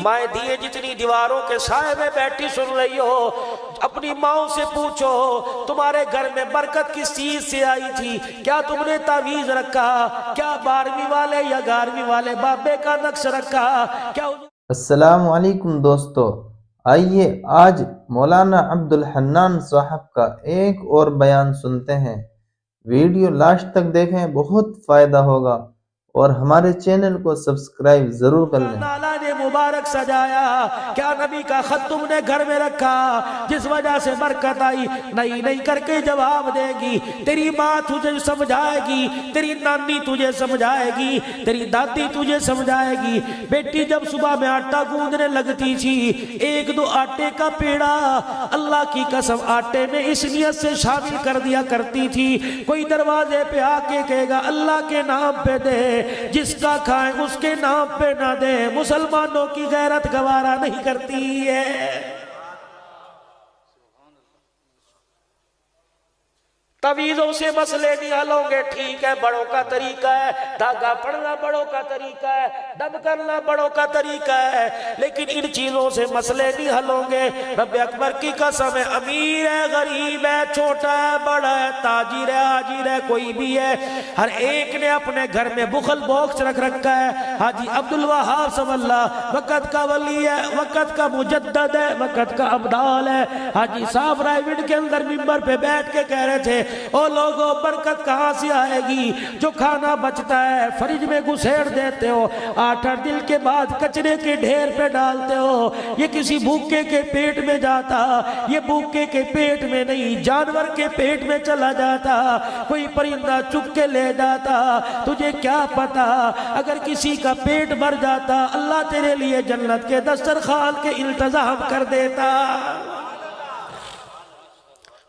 مائیں دیے جتنی دیواروں کے سائے میں بیٹھی سن رہی ہو، اپنی ماں سے پوچھو تمہارے گھر میں برکت کس چیز سے آئی تھی؟ کیا تم نے تعویذ رکھا؟ کیا 12ویں والے یا 11ویں والے بابے کا نقش رکھا؟ کیا السلام علیکم دوستو، آئیے آج مولانا عبدالحنان صاحب کا ایک اور بیان سنتے ہیں۔ ویڈیو لاسٹ تک دیکھیں، بہت فائدہ ہوگا، اور ہمارے چینل کو سبسکرائب ضرور کر لیں۔ اللہ نے مبارک سجایا، کیا نبی کا خط تم نے گھر میں رکھا جس وجہ سے برکت آئی؟ نہیں نہیں کر کے جواب دے گی۔ تیری ماں تجھے سمجھائے گی، تیری نانی تجھے سمجھائے گی، تیری دادی تجھے سمجھائے گی۔ بیٹی جب صبح میں آٹا گوندنے لگتی تھی، ایک دو آٹے کا پیڑا اللہ کی قسم آٹے میں اس نیت سے شامل کر دیا کرتی تھی، کوئی دروازے پہ آ کے کہے گا اللہ کے نام پہ دے، جس کا کھائیں اس کے نام پہ نہ دے۔ مسلمانوں کی غیرت گوارا نہیں کرتی ہے۔ تعویذوں سے مسئلے نہیں حل ہوں گے، ٹھیک ہے، بڑوں کا طریقہ ہے، دھاگا پڑھنا بڑوں کا طریقہ ہے، دم کرنا بڑوں کا طریقہ ہے، لیکن ان چیزوں سے مسئلے نہیں حل ہوں گے۔ رب اکبر کی قسم ہے، امیر ہے، غریب ہے، چھوٹا ہے، بڑا ہے، تاجر ہے، حاجر ہے، کوئی بھی ہے، ہر ایک نے اپنے گھر میں بخل باکس رکھ رکھا ہے۔ حاجی عبدالوہاب صلی اللہ وقت کا ولی ہے، وقت کا مجدد ہے، وقت کا ابدال ہے۔ حاجی صاحب رائے وڈ کے اندر ممبر پہ بیٹھ کے کہہ رہے تھے، او لوگوں برکت کہاں سے آئے گی؟ جو کھانا بچتا ہے فریج میں گھسیڑ دیتے ہو، 8 دن کے بعد کچرے کے ڈھیر پہ ڈالتے ہو، یہ کسی بھوکے کے پیٹ میں جاتا، یہ بھوکے کے پیٹ میں نہیں، جانور کے پیٹ میں چلا جاتا، کوئی پرندہ چک کے لے جاتا۔ تجھے کیا پتا اگر کسی کا پیٹ بھر جاتا اللہ تیرے لیے جنت کے دسترخوان کے انتظام کر دیتا۔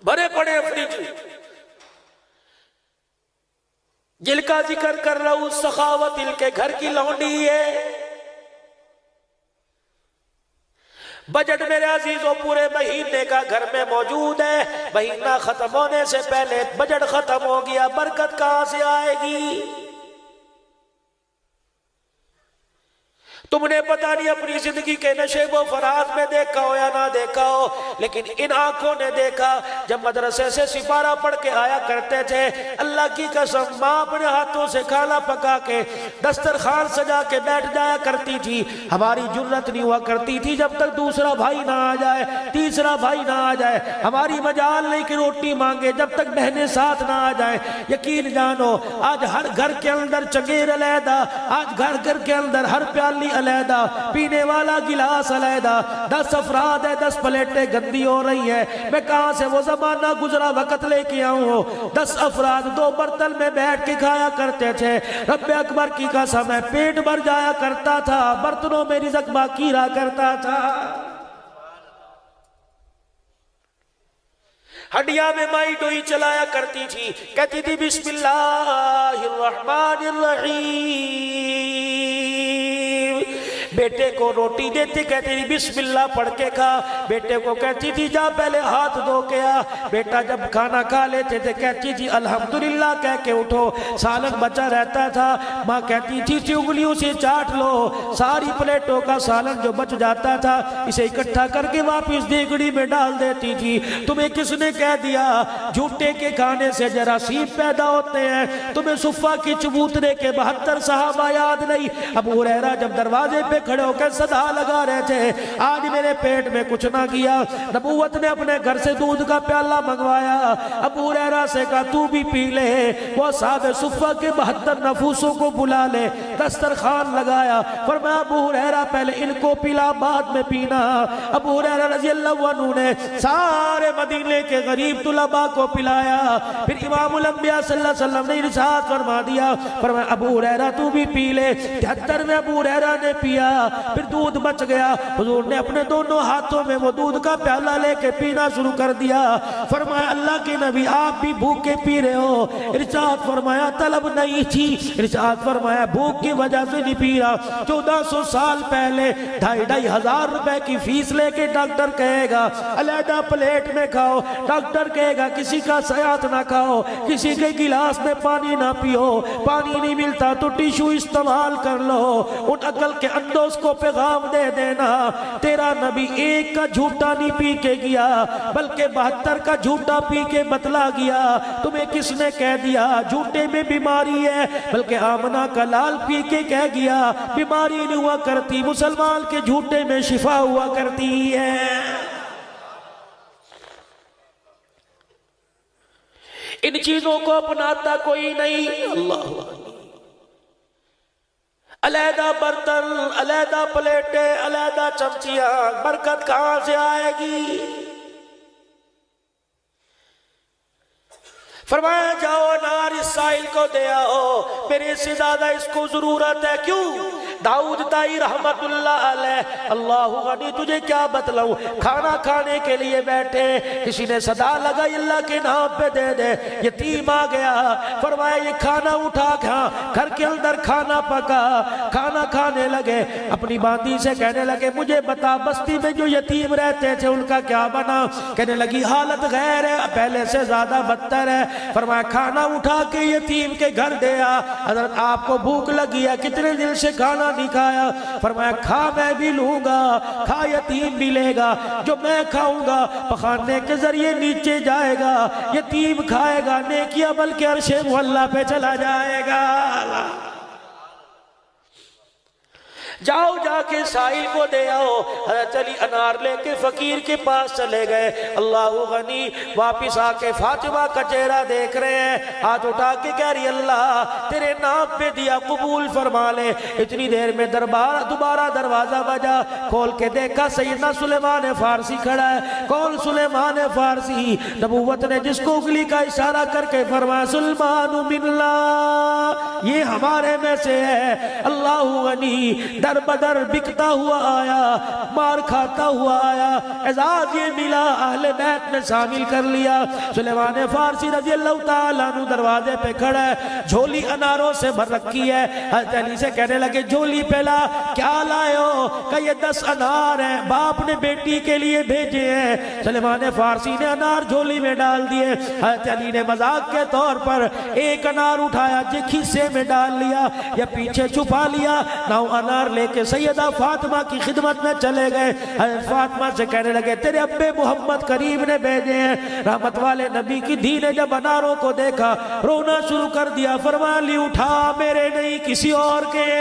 بڑے پڑے افریقی جل کا ذکر کر رہا ہوں، سخاوت دل کے گھر کی لونڈی ہے۔ بجٹ میرے عزیزوں پورے مہینے کا گھر میں موجود ہے، مہینہ ختم ہونے سے پہلے بجٹ ختم ہو گیا، برکت کہاں سے آئے گی؟ تم نے پتہ نہیں اپنی زندگی کے نشیب و فراز میں دیکھا ہو یا نہ دیکھا ہو، لیکن ان آنکھوں نے دیکھا جب مدرسے سے سپارہ پڑھ کے آیا کرتے تھے، اللہ کی قسم ماں اپنے ہاتھوں سے کھانا پکا کے دسترخوان سجا کے بیٹھ جایا کرتی تھی۔ ہماری جرت نہیں ہوا کرتی تھی جب تک دوسرا بھائی نہ آ جائے، تیسرا بھائی نہ آ جائے، ہماری مجال نہیں کہ روٹی مانگے جب تک بہنیں ساتھ نہ آ جائیں۔ یقین جانو آج ہر گھر کے اندر چنگیر علیحدہ، آج گھر گھر کے اندر ہر پیالی علیحدہ، پینے والا گلاس علیحدہ، 10 افراد ہے، 10 پلیٹیں گندی ہو رہی ہے۔ میں کہاں سے وہ زمانہ گزرا وقت لے کے آؤں ہو، 10 افراد 2 برتن میں بیٹھ کے کھایا کرتے تھے۔ رب اکبر کی قسم ہے پیٹ بھر جایا کرتا تھا، برتنوں میں رزق باقی رہا کرتا تھا۔ ہڈیاں میں مائی ڈوئی چلایا کرتی تھی، کہتی تھی بسم اللہ الرحمن الرحیم۔ بیٹے کو روٹی دیتی کہتی تھی بسم اللہ پڑھ کے کھا، بیٹے کو کہتی تھی جا پہلے ہاتھ دھو کے آ۔ بیٹا جب کھانا کھا لیتے تھے کہتی تھی الحمدللہ کہہ کے اٹھو، سالن بچا رہتا تھا، ماں کہتی تھی انگلیوں سے چاٹ لو، ساری پلیٹوں کا سالن جو بچ جاتا تھا اسے اکٹھا کر کے واپس دیگڑی میں ڈال دیتی تھی۔ تمہیں کس نے کہہ دیا جھوٹے کے کھانے سے جراثیم پیدا ہوتے ہیں؟ تمہیں صفہ کی چبوترے کے 72 صحابہ یاد نہیں؟ ابو ہریرہ جب دروازے پہ کھڑے ہو کے صدا لگا رہے تھے آج میرے پیٹ میں کچھ نہ گیا، نبوت نے اپنے گھر سے دودھ کا پیالہ منگوایا، ابو ہریرہ سے کہا تو بھی پی لے، وہ صحابہ صفہ کے 72 نفوسوں کو بلا لے، دسترخوان لگایا، فرمایا ابو ہریرہ پہلے ان کو پلا بعد میں پینا۔ ابو ہریرہ رضی اللہ عنہ نے سارے مدینے کے غریب طلباء کو پلایا، پھر امام الانبیاء صلی اللہ علیہ وسلم نے ارشاد فرما دیا، فرمایا ابو ہریرہ تو بھی پی لے۔ 73 میں ابو ہریرہ نے پیا، پھر دودھ بچ گیا، حضور نے اپنے دونوں ہاتھوں میں وہ دودھ کا پیالہ لے کے پینا شروع کر دیا۔ فرمایا اللہ کے نبی آپ بھی بھوکے پی رہے ہو؟ ارشاد فرمایا طلب نہیں تھی، ارشاد فرمایا بھوک کی وجہ سے نہیں پی رہا. 1400 سال پہلے 2500 روپے کی فیس لے کے ڈاکٹر کہے گا علیحدہ پلیٹ میں کھاؤ. ڈاکٹر کہے گا کسی کا سیات نہ کھاؤ, کسی کے گلاس میں پانی نہ پیو, پانی نہیں ملتا تو ٹیشو استعمال کر لو. ان عقل کے اندوز کو پیغام دے دینا, تیرا نبی ایک کا جھوٹا نہیں پی کے گیا بلکہ 72 کا جھوٹا پی کے بتلا گیا. تمہیں کس نے کہہ دیا جھوٹے میں بیماری ہے, بلکہ آمنہ کا لال پی کے کہہ گیا بیماری نہیں ہوا کرتی, مسلمان کے جھوٹے میں شفا ہوا کرتی ہے. ان چیزوں کو اپناتا کوئی نہیں. اللہ علیحدہ برتن, علیحدہ پلیٹیں, علیحدہ چمچیاں, برکت کہاں سے آئے گی؟ فرمایا جاؤ انار اس سائل کو دے آؤ, میرے سے زیادہ اس کو ضرورت ہے. کیوں؟ داؤد دائی رحمت اللہ علیہ, اللہ غنی تجھے کیا بتلاؤں, کھانا کھانے کے لیے بیٹھے, کسی نے صدا لگائی اللہ کے نام پہ دے دے, یتیم آ گیا. فرمایا یہ کھانا اٹھا کھا, گھر کے اندر کھانا پکا, کھانا کھانے لگے. اپنی باندی سے کہنے لگے مجھے بتا بستی میں جو یتیم رہتے تھے ان کا کیا بنا؟ کہنے لگی حالت غیر ہے, پہلے سے زیادہ بدتر ہے. فرمایا کھانا اٹھا کے یتیم کے گھر دیا. حضرت آپ کو بھوک لگی ہے, کتنے دن سے کھانا نہیں کھایا. فرمایا کھا میں بھی لوں گا, کھا یتیم بھی لے گا, جو میں کھاؤں گا پخانے کے ذریعے نیچے جائے گا, یتیم کھائے گا نیکی عمل کے عرش معلیٰ پہ چلا جائے گا. جاؤ جا کے سائل کو دے آؤ. حضرت علی انار لے کے فقیر کے پاس چلے گئے. اللہ غنی واپس آ کے فاطمہ کا چہرہ دیکھ رہے ہیں, ہاتھ اٹھا کے کہہ رہی اللہ تیرے نام پہ دیا قبول فرما لے. اتنی دیر میں دوبارہ دروازہ بجا, کھول کے دیکھا سیدنا سلیمان فارسی کھڑا ہے. کون سلیمان فارسی؟ نبوت نے جس کو انگلی کا اشارہ کر کے فرمایا سلمان من اللہ, یہ ہمارے میں سے ہے. اللہ غنی در بدر بکتا ہوا آیا, مار کھاتا ہوا آیا, اعزاز یہ ملا اہل بیت میں شامل کر لیا. سلیمان فارسی رضی اللہ تعالیٰ عنہ دروازے پہ کھڑا ہے, جھولی اناروں سے بھر رکھی ہے. حضرت علی سے کہنے لگے جھولی پہلا کیا لائے ہو؟ کہ یہ 10 انار ہیں, باپ نے بیٹی کے لیے بھیجے ہیں. سلیمان فارسی نے انار جھولی میں ڈال دیے. حضرت علی نے مذاق کے طور پر ایک انار اٹھایا, کھیسے میں ڈال لیا یا پیچھے چھپا لیا, 9 انار لے کے سیدہ فاطمہ کی خدمت میں چلے گئے. حضرت فاطمہ سے کہنے لگے تیرے ابے محمد کریم نے بھیجے ہیں. رحمت والے نبی کی دھی نے جب اناروں کو دیکھا رونا شروع کر دیا. فرمایا لی اٹھا, میرے نہیں کسی اور کے.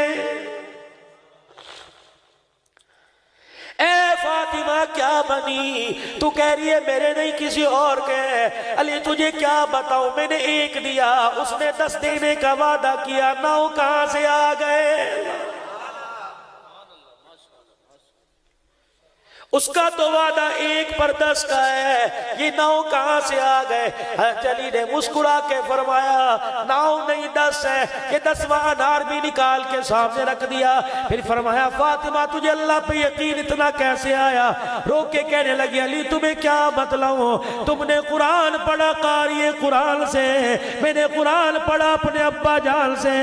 اے فاطمہ کیا بنی, تو کہہ رہی ہے میرے نہیں کسی اور کے. علی تجھے کیا بتاؤں, میں نے 1 دیا, اس نے 10 دینے کا وعدہ کیا, 9 کہاں سے آ گئے؟ اس کا تو وعدہ 1 پر 10 کا ہے, یہ 9 کہاں سے آ گئے؟ حضرت علی نے مسکرا کے فرمایا 9 نہیں 10 ہے. یہ 10واں انار بھی نکال کے سامنے رکھ دیا. پھر فرمایا فاطمہ تجھے اللہ پہ یقین اتنا کیسے آیا؟ رو کے کہنے لگی علی تمہیں کیا بتلاؤں, تم نے قرآن پڑھا قاری قرآن سے, میں نے قرآن پڑھا اپنے ابا جان سے.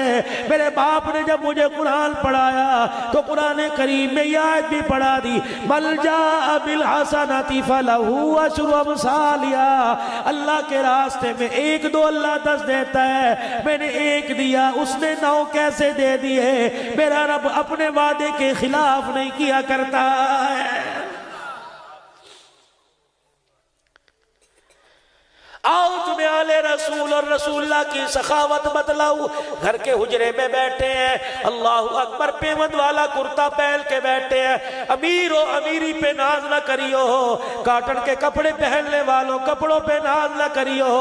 میرے باپ نے جب مجھے قرآن پڑھایا تو قرآن کریم میں یہ آیت بھی پڑھا دی, مل جا بالحسنۃ فلہ عشر امثالہا. اللہ کے راستے میں 1-2 اللہ 10 دیتا ہے, میں نے 1 دیا, اس نے 9 کیسے دے دیے؟ میرا رب اپنے وعدے کے خلاف نہیں کیا کرتا ہے. آؤ تمہیں آل رسول اور رسول اللہ کی سخاوت بتلاؤ. گھر کے حجرے میں بیٹھے ہیں, اللہ اکبر, پیوند والا کرتا پہن کے بیٹھے ہیں. امیر و امیری پہ ناز نہ کریو, کاٹن کے کپڑے پہننے والوں کپڑوں پہ ناز نہ کریو.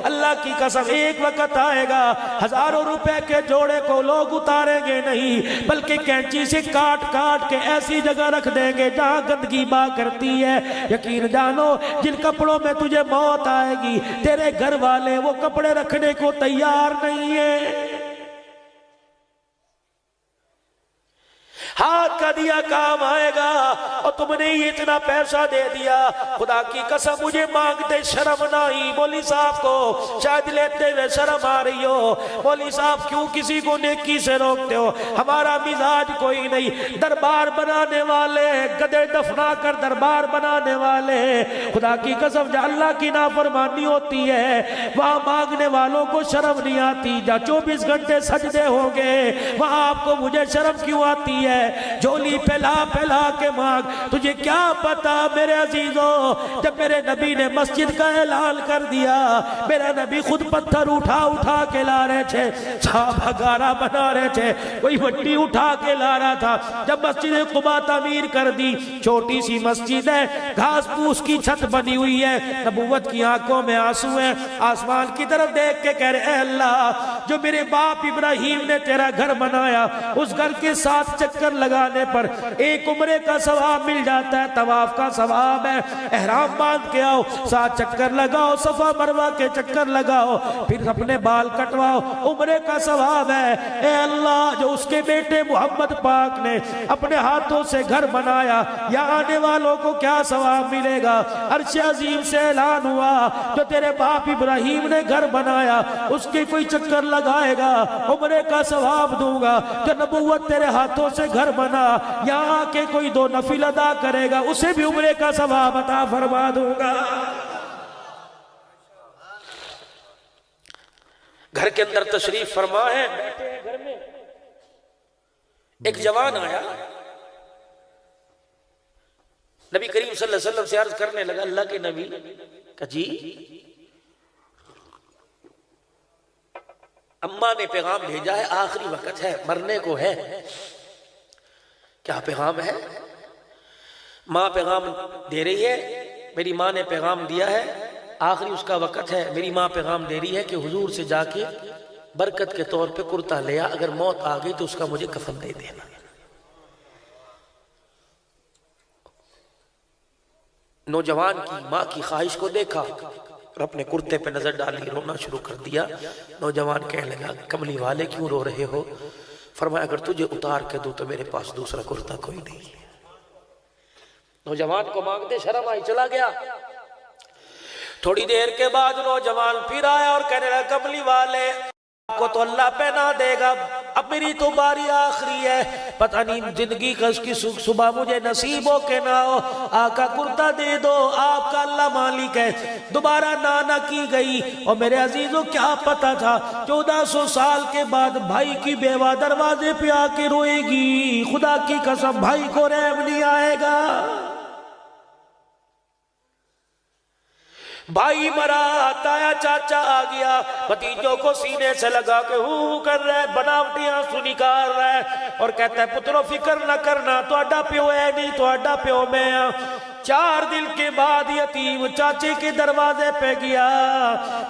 اللہ کی قسم ایک وقت آئے گا ہزاروں روپے کے جوڑے کو لوگ اتاریں گے نہیں, بلکہ کینچی سے کاٹ کاٹ کے ایسی جگہ رکھ دیں گے جہاں گندگی با کرتی ہے. یقین جانو جن کپڑوں میں تجھے موت آئے گی تیرے گھر والے وہ کپڑے رکھنے کو تیار نہیں ہیں. ہاتھ کا دیا کام آئے گا اور تم نے یہ اتنا پیسہ دے دیا، خدا کی قسم مجھے مانگتے شرم نہ آئی۔ مولوی صاحب کو شاید لیتے ہوئے شرم آ رہی ہو، مولوی صاحب کیوں کسی کو نیکی سے روکتے ہو؟ ہمارا مزاج کوئی نہیں، دربار بنانے والے، گدے دفنا کر دربار بنانے والے، خدا کی قسم جہاں اللہ کی نافرمانی ہوتی ہے وہاں مانگنے والوں کو شرم نہیں آتی۔ جہاں 24 گھنٹے سجدے ہوں گے وہاں آپ کو مجھے شرم کیوں آتی ہے؟ جھولی پھیلا پھیلا کے مانگ، تجھے کیا پتا میرے عزیزوں، جب میرے نبی نے مسجد کا اعلان کر دیا، میرا نبی خود پتھر اٹھا اٹھا کے لا رہے تھے، صحابہ گارا بنا رہے تھے، کوئی مٹی اٹھا کے لا رہا تھا۔ جب مسجد قباء تعمیر کر دی، چھوٹی سی مسجد ہے، گھاس پوس کی چھت بنی ہوئی ہے، نبوت کی آنکھوں میں آنسو ہیں، آسمان کی طرف دیکھ کے کہہ رہے اے اللہ، جو میرے باپ ابراہیم نے تیرا گھر بنایا، اس گھر کے 7 چکر لگانے پر ایک عمرے کا ثواب مل جاتا ہے، طواف کا ثواب ہے، احرام باندھ کے آؤ، 7 چکر لگاؤ، صفا مروہ کے چکر لگاؤ، پھر اپنے بال کٹواؤ، عمرے کا ثواب ہے۔ اے اللہ، جو اس کے بیٹے محمد پاک نے اپنے ہاتھوں سے گھر بنایا، یہاں آنے والوں کو کیا ثواب ملے گا؟ عرش عظیم سے اعلان ہوا، جو تیرے باپ ابراہیم نے گھر بنایا اس کے کوئی چکر لگائے گا، عمرے کا ثواب دوں گا۔ جو نبوت تیرے ہاتھوں سے گھر بنا، یہاں کے کوئی 2 نفل ادا کرے گا، اسے بھی عمرے کا ثواب عطا فرما دوں گا۔ گھر کے اندر تشریف فرما ہے، بیٹھے ہیں گھر میں، ایک جوان آیا، نبی کریم صلی اللہ علیہ وسلم سے عرض کرنے لگا، اللہ کے نبی کہ جی اماں نے پیغام بھیجا ہے، آخری وقت ہے، مرنے کو ہے، کیا پیغام ہے؟ ماں پیغام دے رہی ہے، میری ماں نے پیغام دیا ہے، آخری اس کا وقت ہے، میری ماں پیغام دے رہی ہے کہ حضور سے جا کے برکت کے طور پہ کرتا لیا، اگر موت آ گئی تو اس کا مجھے کفن دے دینا۔ نوجوان کی ماں کی خواہش کو دیکھا اور اپنے کرتے پہ نظر ڈالی، رونا شروع کر دیا۔ نوجوان کہنے لگا، کملی والے کیوں رو رہے ہو؟ فرمایا، اگر تجھے اتار کے دوں تو میرے پاس دوسرا کرتا کوئی نہیں ہے۔ نوجوان کو مانگتے شرم آئی، چلا گیا۔ تھوڑی دیر کے بعد نوجوان پھر آیا اور کہنے لگا، کملی والے کو تو اللہ پہنا دے گا، اب میری تو باری آخری ہے، پتہ نہیں زندگی کا اس کی صبح مجھے نصیب ہو کہ نہ ہو، آقا کرتا دے دو، آپ کا اللہ مالک ہے۔ دوبارہ نانا کی گئی، اور میرے عزیزوں کیا پتا تھا 1400 سال کے بعد بھائی کی بیوہ دروازے پہ آ کے روئے گی، خدا کی قسم بھائی کو رحم نہیں آئے گا۔ بھائی مرا، تایا چاچا آ گیا، بھتیجوں کو سینے سے لگا کے ہو کر رہا ہے، بناوٹی آنسو نکال رہا ہے اور کہتا ہے، پترو فکر نہ کرنا، تو اڈا پیو ہے نہیں، تو اڈا پیو میں ہاں۔ 4 دن کے بعد یتیم چاچے کے دروازے پہ گیا،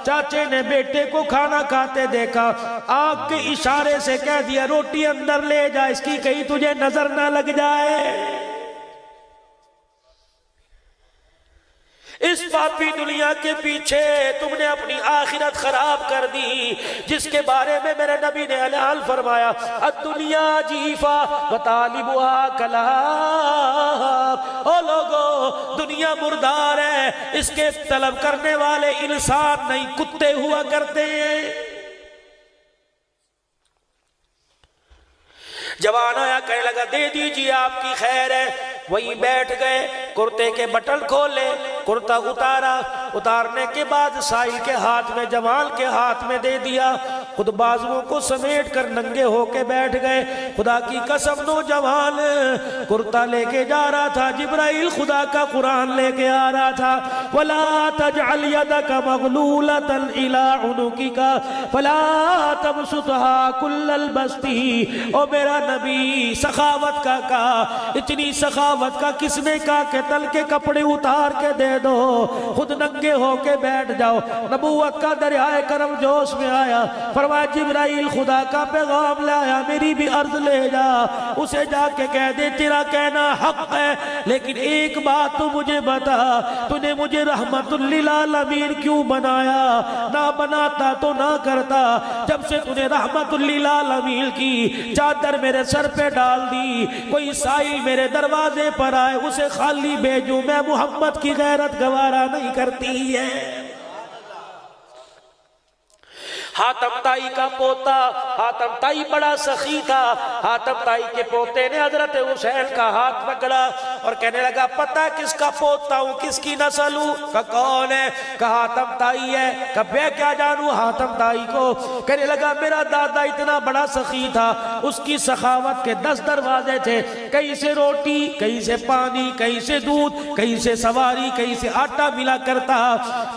چاچے نے بیٹے کو کھانا کھاتے دیکھا، آنکھ کے اشارے سے کہہ دیا، روٹی اندر لے جا، اس کی کہیں تجھے نظر نہ لگ جائے۔ اس پاپی دنیا کے پیچھے تم نے اپنی آخرت خراب کر دی، جس کے بارے میں میرے نبی نے اعلان فرمایا، الدنیا جیفا وطالبها کلاب۔ او لوگو، دنیا مردار ہے، اس کے طلب کرنے والے انسان نہیں، کتے ہوا کرتے ہیں۔ جوان آیا، کہنے لگا، دے دیجیے آپ کی خیر ہے۔ وہیں بیٹھ گئے، کرتے کے بٹن کھولے، کرتا اتارا، اتارنے کے بعد سائل کے ہاتھ میں، جوان کے ہاتھ میں دے دیا، خود بازوؤں کو سمیٹ کر ننگے ہو کے بیٹھ گئے۔ خدا کی قسم نوجوان کرتا لے کے جا رہا تھا، جبرائیل خدا کا قرآن لے کے آ رہا تھا، وَلَا تَجْعَلْ يَدَكَ مَغْلُولَةً إِلَىٰ عُنُقِكَ فَلَا تَبْسُطْهَا كُلَّ الْبَسْطِ۔ او میرا نبی، سخاوت کا کہا، اتنی سخاوت کا کس نے کہا کہ تل کے کپڑے اتار کے دے دو، خود ننگے ہو کے بیٹھ جاؤ۔ نبوت کا دریائے کرم جوش میں آیا، فرمایا فرمایا جبرائیل خدا کا پیغام لایا، میری بھی عرض لے جا، اسے جا کے کہہ دے تیرا کہنا حق ہے، لیکن ایک بات تو مجھے بتا، تو نے مجھے رحمت للعالمین کیوں بنایا؟ نہ بناتا تو نہ کرتا، جب سے تو نے رحمت للعالمین کی چادر میرے سر پہ ڈال دی، کوئی سائل میرے دروازے پر آئے اسے خالی بھیجوں، میں محمد کی غیرت گوارا نہیں کرتی ہے۔ حاتم طائی کا پوتا، حاتم طائی بڑا سخی تھا، حاتم طائی کے پوتے نے حضرت حسین کا ہاتھ پکڑا اور کہنے لگا پتہ کس کا پوتا ہوں، کس کی نسل ہوں؟ کہا کون ہے؟ کہا حاتم طائی ہے۔ کہا میں کیا جانوں حاتم طائی کو؟ کہنے لگا میرا دادا اتنا بڑا سخی تھا، اس کی سخاوت کے 10 دروازے تھے، کہیں سے روٹی، کہیں سے پانی، کہیں سے دودھ، کہیں سے سواری، کہیں سے آٹا ملا کرتا،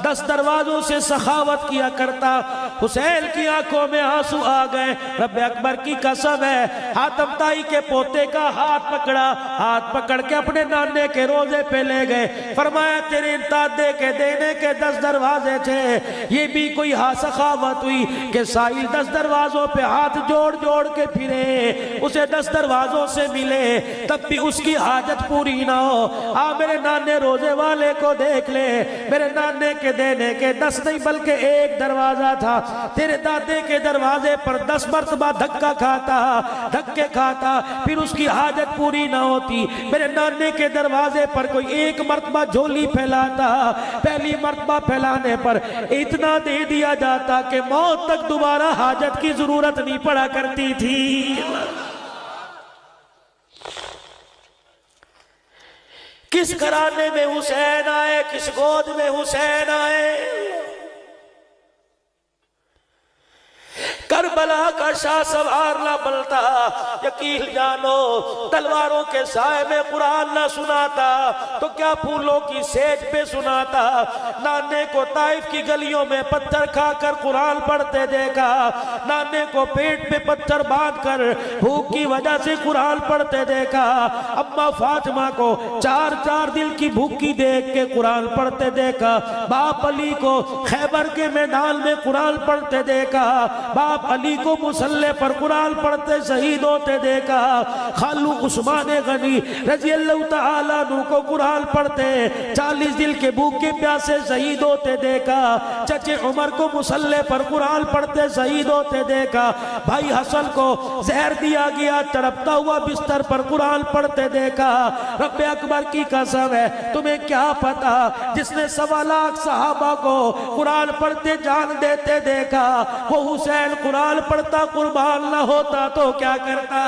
10 دروازوں سے سخاوت کیا کرتا۔ حسین کی آنکھوں میں آنسو آ گئے، رب اکبر کی قسم ہے، حاتم طائی کے پوتے کا ہاتھ پکڑا، ہاتھ پکڑ کے اپنے نانے کے روزے پہ لے گئے، فرمایا تیرے دادے کے دینے کے 10 دروازے تھے، یہ بھی کوئی سخاوت ہوئی کہ سائل 10 دروازوں پہ ہاتھ جوڑ جوڑ کے پھرے، اسے 10 دروازوں سے ملے، تب بھی اس کی حاجت پوری نہ ہو۔ میرے نانے روزے والے کو دیکھ لے، میرے نانے کے دینے کے 10 نہیں بلکہ 1 دروازہ تھا، تیرے دادے کے دروازے پر 10 مرتبہ دھکا کھاتا، دھکے کھاتا، پھر اس کی حاجت پوری نہ ہوتی۔ میرے نانے کے دروازے پر کوئی 1 مرتبہ جھولی پھیلاتا، پہلی مرتبہ پھیلانے پر اتنا دے دیا جاتا کہ موت تک دوبارہ حاجت کی ضرورت نہیں پڑا کرتی تھی۔ کس گھرانے میں حسین آئے، کس گود میں حسین آئے؟ کربلا کا شاہ سوار نہ بلتا، یقین جانو تلواروں کے سائے میں قرآن نہ سناتا تو کیا پھولوں کی سیج پہ سناتا۔ نانے کو طائف کی گلیوں میں پتھر کھا کر قرآن پڑھتے دیکھا، نانے کو پیٹ پہ پتھر باندھ کر بھوک کی وجہ سے قرآن پڑھتے دیکھا، اماں فاطمہ کو 4 دل کی بھوکی دیکھ کے قرآن پڑھتے دیکھا، باپ علی کو خیبر کے میدان میں قرآن پڑھتے دیکھا، باپ علی کو مسلح پر قرآن پڑھتے شہید ہوتے دیکھا، خالو عثمان غنی رضی اللہ تعالیٰ عنہ کو قرآن پڑھتے 40 دل کے بھوکے پیاسے شہید ہوتے دیکھا، چچے عمر کو مسلح پر قرآن پڑھتے شہید ہوتے دیکھا، بھائی حسن کو زہر دیا گیا تڑپتا ہوا بستر پر قرآن پڑھتے دیکھا۔ رب اکبر کی قسم ہے تمہیں کیا پتا، جس نے 1.25 لاکھ صحابہ کو قرآن پڑھتے جان دیتے دیکھا، وہ حسین قرآن پڑھتا قربان نہ ہوتا تو کیا کرتا؟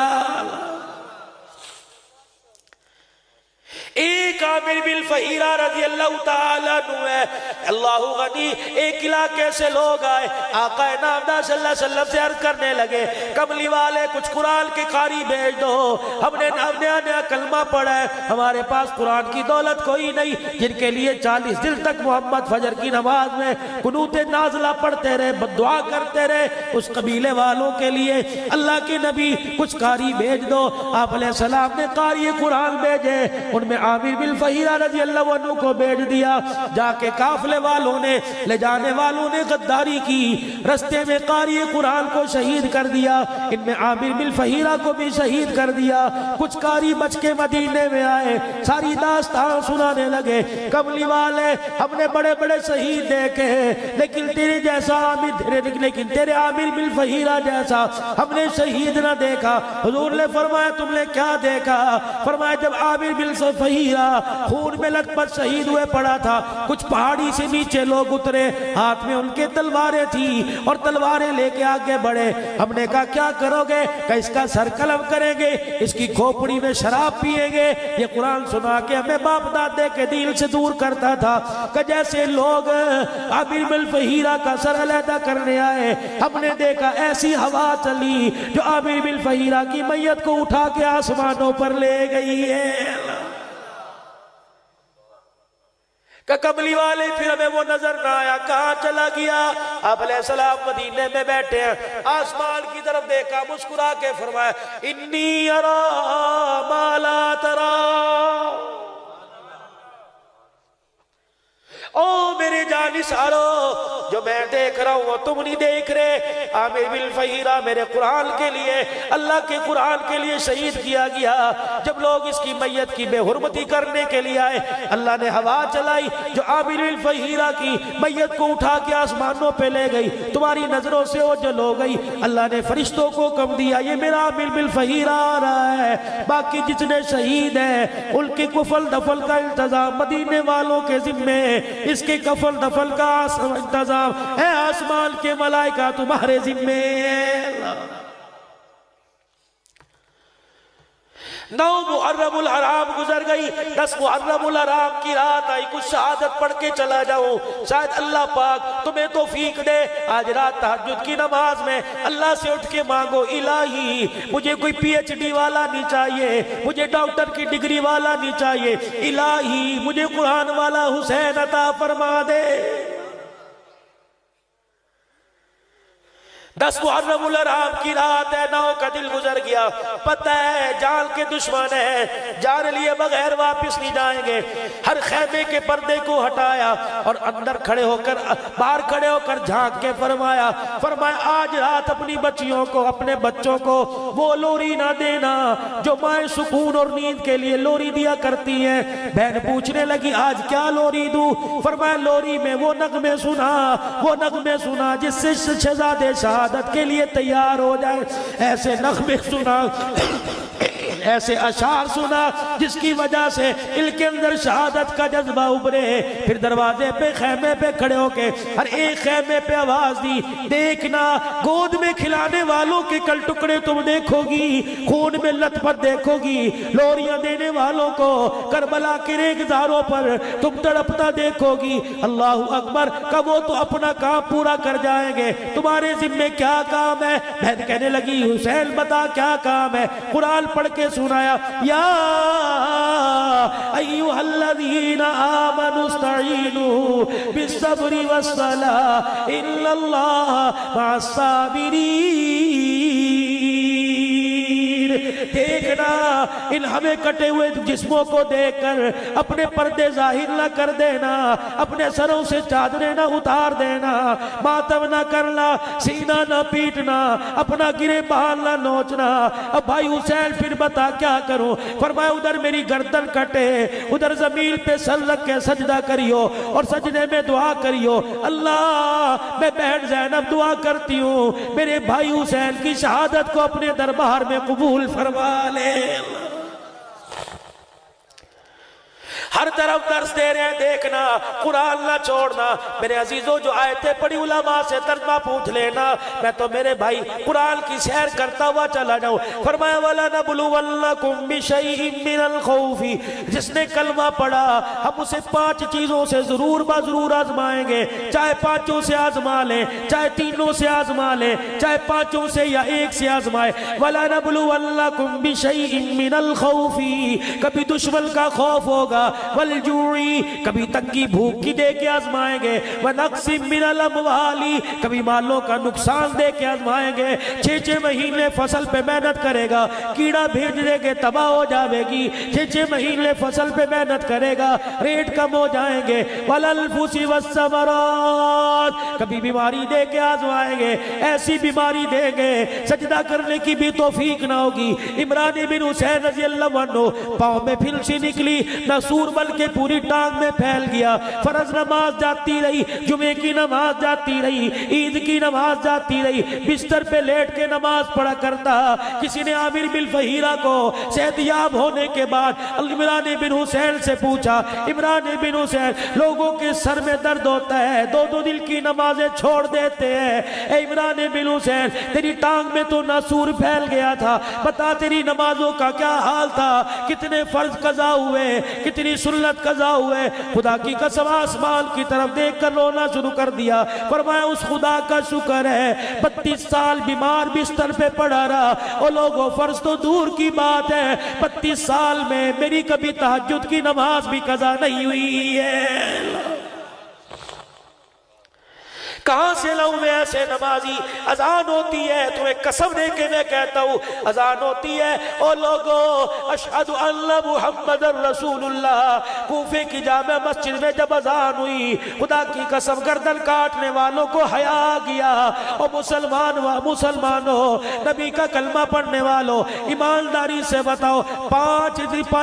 ایک عامر بن فہیرہ رضی اللہ تعالیٰ عنہ ہے، اللہ غنی، ایک علاقے سے لوگ آئے، آقا نامدار صلی اللہ علیہ وسلم سے عرض کرنے لگے کملی والے کچھ قرآن کے قاری بھیج دو، ہم نے نیا کلمہ پڑھا ہے، ہمارے پاس قرآن کی دولت کوئی نہیں، جن کے لیے 40 دن تک محمد فجر کی نماز میں قنوت نازلہ پڑھتے رہے، دعا کرتے رہے، اس قبیلے والوں کے لیے اللہ کے نبی کچھ قاری بھیج دو۔ آپ علیہ السلام نے قاری قرآن بھیجے، ان میں عامر بن فہیرہ رضی اللہ عنہ کو بھیج دیا، جا کے قافلے والوں نے، لے جانے والوں نے غداری کی، رستے میں قاری قرآن کو شہید کر دیا، ان میں عامر بن فہیرہ کو بھی شہید کر دیا۔ کچھ قاری بچ کے مدینے میں آئے، ساری داستان سنانے لگے، کملی والے ہم نے بڑے بڑے شہید دیکھے لیکن تیرے جیسا لیکن تیرے عامر بن فہیرہ جیسا ہم نے شہید نہ دیکھا۔ حضور نے فرمایا تم نے کیا دیکھا؟ فرمایا جب عامر بن فہیرہ خون میں لت پت شہید ہوئے پڑا تھا، کچھ پہاڑی سے نیچے لوگ اترے، ہاتھ میں ان کے تلواریں تھی اور تلواریں لے کے آگے بڑھے، ہم نے کہا کیا کرو گے؟ کہ اس کا سر قلم کریں گے، اس کی کھوپڑی میں شراب پیئیں گے، یہ قرآن سنا کے ہمیں باپ دادے کے دل سے دور کرتا تھا۔ کہ جیسے لوگ عامر بن فہیرہ کا سر علیحدہ کرنے آئے، ہم نے دیکھا ایسی ہوا چلی جو عامر بن فہیرہ کی میت کو اٹھا کے آسمانوں پر لے گئی ہے۔ کہ کملی والے پھر ہمیں وہ نظر نہ آیا، کہاں چلا گیا؟ آپ علیہ السلام مدینے میں بیٹھے ہیں، آسمان کی طرف دیکھا، مسکرا کے فرمایا انی ارا ما لا ترا، او میرے جانثارو جو میں دیکھ رہا ہوں وہ تم نہیں دیکھ رہے. عامر بن فہیرہ میرے قرآن کے لیے, اللہ کے قرآن کے لیے شہید کیا گیا. جب لوگ اس کی میت کی بے حرمتی کرنے کے لیے آئے, اللہ نے ہوا چلائی جو عامر بن فہیرہ کی میت کو اٹھا کے آسمانوں پہ لے گئی, تمہاری نظروں سے اوجھل ہو گئی. اللہ نے فرشتوں کو حکم دیا یہ میرا عامر بن فہیرہ آ رہا ہے. باقی جتنے شہید ہیں ان کے کفن دفن کا انتظام مدینے والوں کے ذمے, اس کے کفن دفن کا انتظام ہے آسمان کے ملائکہ تمہارے ذمے. 9 محرم الحرام گزر گئی, 10 محرم الحرام کی رات آئی, کچھ شہادت پڑھ کے چلا جاؤں, شاید اللہ پاک تمہیں توفیق دے. آج رات تہجد کی نماز میں اللہ سے اٹھ کے مانگو, الہی مجھے کوئی پی ایچ ڈی والا نہیں چاہیے, مجھے ڈاکٹر کی ڈگری والا نہیں چاہیے, الہی مجھے قرآن والا حسین عطا فرما دے. 10 محرم الحرام کی رات ہے, 9 کا دل گزر گیا. پتہ ہے جان کے دشمن ہے, جان لیے بغیر واپس نہیں جائیں گے. ہر خیمے کے پردے کو ہٹایا اور اندر کھڑے ہو کر باہر کھڑے ہو کر جھانک کے فرمایا آج رات اپنی بچیوں کو, اپنے بچوں کو وہ لوری نہ دینا جو مائیں سکون اور نیند کے لیے لوری دیا کرتی ہیں. بہن پوچھنے لگی آج کیا لوری دوں؟ فرمایا لوری میں وہ نغمے سنا جس سے شہزادے شہادت کے لیے تیار ہو جائے. ایسے نغمے سنا, ایسے اشعار سنا جس کی وجہ سے ان کے اندر شہادت کا جذبہ ابھرے. پھر دروازے پہ خیمے پہ کھڑے ہو کے ہر ایک خیمے پہ آواز دی, دیکھنا گود میں کھلانے والوں کے کل ٹکڑے تم دیکھو گی, خون میں لت پت دیکھو گی, لوریاں دینے والوں کو کربلا کے ریگزاروں پر تم تڑپتا دیکھو گی. اللہ اکبر کا وہ تو اپنا کام پورا کر جائیں گے, تمہارے ذمے کیا کام ہے؟ بہن کہنے لگی حسین بتا کیا کام ہے؟ قرآن پڑھ کے سنایا یا ایھا الذین آمنوا استعینوا بالصبر والصلاۃ ان اللہ مع الصابرین. دیکھنا ان ہمیں کٹے ہوئے جسموں کو دیکھ کر اپنے پردے ظاہر نہ کر دینا, اپنے سروں سے چادریں نہ اتار دینا, ماتم نہ کرنا, سینہ نہ پیٹنا, اپنا گرے بال نہ نوچنا. اب بھائی حسین پھر بتا کیا کروں؟ فرمایا ادھر میری گردن کٹے, ادھر زمین پہ سر رکھ کے سجدہ کریو اور سجدے میں دعا کریو, اللہ میں بہن زینب دعا کرتی ہوں میرے بھائی حسین کی شہادت کو اپنے دربار میں قبول فرما لے. ہر طرف درس دے رہے ہیں, دیکھنا قرآن نہ چھوڑنا. میرے عزیزوں جو آیتیں پڑھی علماء سے ترجمہ پوچھ لینا, میں تو میرے بھائی قرآن کی سیر کرتا ہوا چلا جاؤں. فرمایا وَلَنَبْلُوَنَّكُمْ بِشَيْءٍ مِّنَ الْخَوْفِ, جس نے کلمہ پڑھا ہم اسے 5 چیزوں سے ضرور بضرور آزمائیں گے, چاہے 5 سے آزما لیں, چاہے 3 سے آزما لیں, چاہے 5 سے یا 1 سے آزمائے. وَلَنَبْلُوَنَّكُمْ بِشَيْءٍ مِّنَ الْخَوْفِ, کبھی دشمن کا خوف ہوگا, والجوعی, کبھی تنگی بھوک کی دے کے آزمائیں گے, ونقص من الاموال, کبھی مالوں کا نقصان دے کے آزمائیں گے. 6 مہینے فصل پہ محنت کرے گا, کیڑا بھیج دے کے تباہ ہو جاوے گی. 6 مہینے فصل پہ محنت کرے گا, ریٹ کم ہو جائیں گے. والانفس والثمرات, کبھی بیماری دے کے آزمائیں گے, ایسی بیماری دیں گے سجدہ کرنے کی بھی توفیق نہ ہوگی. عمران بن حسین رضی اللہ عنہ پاؤں میں پھلسی نکلی, نہ سور بلکہ پوری ٹانگ میں پھیل گیا. فرض نماز جاتی رہی, جمعے کی نماز جاتی رہی, عید کی نماز جاتی رہی, بستر پہ لیٹ کے نماز پڑھا کرتا. کسی نے عامر بن فہیرہ کو صحت یاب ہونے کے بعد عمران بن حسین سے پوچھا, عمران بن حسین لوگوں کے سر میں درد ہوتا ہے, 2 دن کی نمازیں چھوڑ دیتے ہیں, اے عمران بن حسین تیری ٹانگ میں تو ناسور پھیل گیا تھا, بتا تیری نمازوں کا کیا حال تھا, کتنے فرض قضا ہوئے, کتنی سنت قضا ہوئے. خدا کی قسم آسمان کی طرف دیکھ کر رونا شروع کر دیا. فرمایا اس خدا کا شکر ہے 32 سال بیمار بستر پہ پڑا رہا, اور لوگوں فرض تو دور کی بات ہے 32 سال میں میری کبھی تہجد کی نماز بھی قضا نہیں ہوئی ہے. کہاں سے لاؤں میں ایسے نمازی؟ اذان ہوتی ہے، تمہیں قسم دے کے میں کہتا ہوں، اذان ہوتی ہے، او لوگو اشہد ان محمد رسول اللہ، کوفے کی جامع مسجد میں جب اذان ہوئی، خدا کی قسم گردن کاٹنے والوں کو حیا گیا۔ او مسلمانوں، نبی کا کلمہ پڑھنے والوں، ایمانداری سے بتاؤ،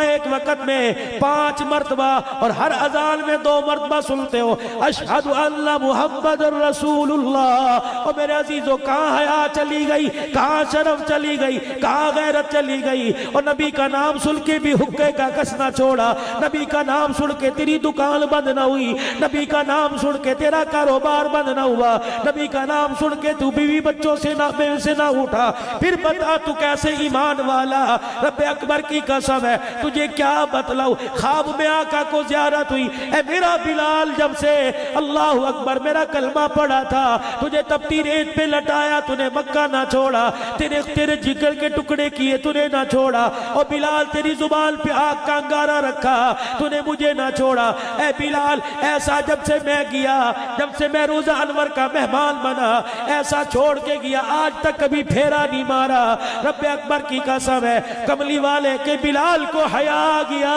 ایک وقت میں 5 مرتبہ اور ہر اذان میں 2 مرتبہ سنتے ہو اشہد ان محمد رسول اللہ۔ اور میرے عزیزوں، کہاں حیا چلی گئی، کہاں شرف چلی گئی، کہاں غیرت چلی گئی؟ اور نبی کا نام سن کے بھی حقے کا کسنا چھوڑا، نبی کا نام سن کے تیری دکان بند نہ ہوئی، نبی کا نام سن کے تیرا کاروبار بند نہ ہوا، نبی کا نام سن کے تو بیوی بچوں سے نہ اٹھا۔ پھر بتا تو کیسے ایمان والا؟ رب اکبر کی قسم ہے، تجھے کیا بتلاؤ؟ خواب میں آقا کو زیارت ہوئی، اے میرا بلال، جب سے اللہ اکبر میرا کلمہ پڑھا تھا، تجھے تپتی ریت پہ لٹایا، تُنے مکہ نہ چھوڑا، تیرے جگر کے ٹکڑے کیے، تُنے نہ چھوڑا۔ اور بلال، تیری زبان پہ آگ کا انگارہ رکھا، تُنے مجھے نہ چھوڑا۔ اے بلال، ایسا جب سے میں گیا، جب سے میں روزہ انور کا مہمان بنا، ایسا چھوڑ کے گیا، آج تک کبھی پھیرا نہیں مارا۔ رب اکبر کی قسم ہے، کملی والے کے بلال کو حیا گیا۔